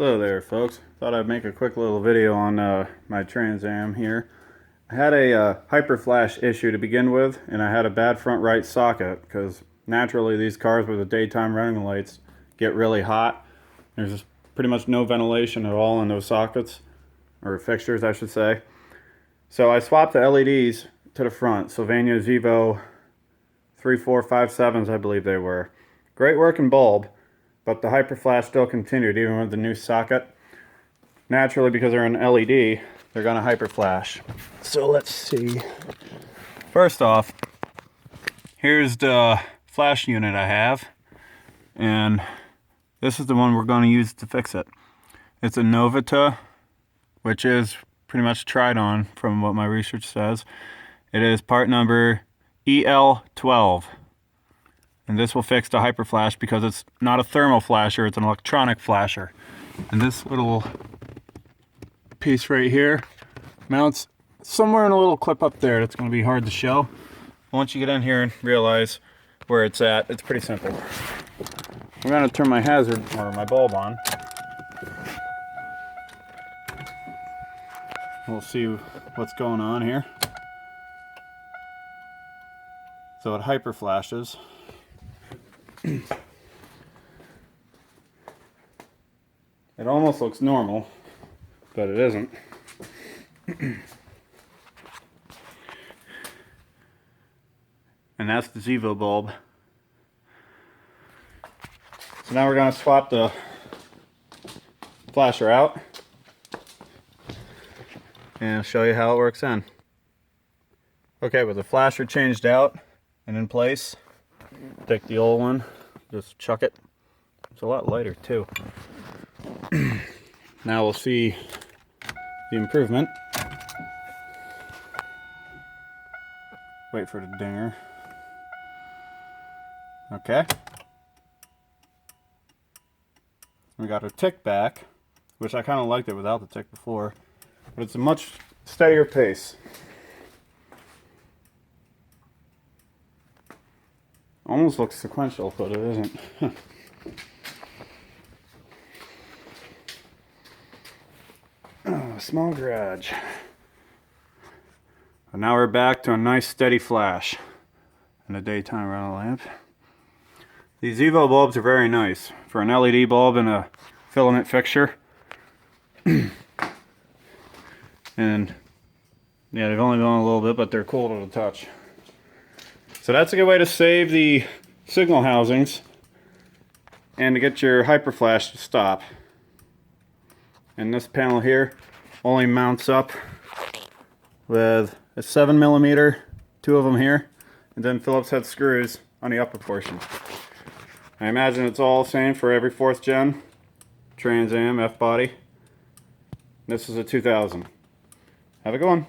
Hello there, folks. Thought I'd make a quick little video on my Trans Am here. I had a hyper flash issue to begin with, and I had a bad front right socket because naturally these cars with the daytime running lights get really hot. There's just pretty much no ventilation at all in those sockets, or fixtures I should say. So I swapped the LEDs to the front, Sylvania Zevo 3457s I believe they were. Great working bulb. But the hyper flash still continued even with the new socket. Naturally, because they're an LED, they're going to hyper flash. So let's see. First off, here's the flash unit I have. And this is the one we're going to use to fix it. It's a Novita, which is pretty much tried on from what my research says. It is part number EL12. And this will fix the hyper flash because it's not a thermal flasher, it's an electronic flasher. And this little piece right here mounts somewhere in a little clip up there that's going to be hard to show. Once you get in here and realize where it's at, it's pretty simple. I'm going to turn my hazard or my bulb on. We'll see what's going on here. So it hyper flashes. It almost looks normal, but it isn't. And that's the Zevo bulb. So now we're going to swap the flasher out and show you how it works in. Okay, with the flasher changed out and in place, take the old one, just chuck it. It's a lot lighter too. Now we'll see the improvement. Wait for the dinger. Okay. We got a tick back, which I kind of liked it without the tick before, but it's a much steadier pace. Almost looks sequential, but it isn't. Oh, small garage. But now we're back to a nice steady flash and a daytime running lamp. These Zevo bulbs are very nice for an LED bulb and a filament fixture. And yeah, they've only gone a little bit, but they're cool to the touch. So that's a good way to save the signal housings and to get your hyper flash to stop. And this panel here only mounts up with a 7mm, two of them here, and then Phillips head screws on the upper portion. I imagine it's all the same for every 4th gen Trans Am F body. This is a 2000. Have a good one.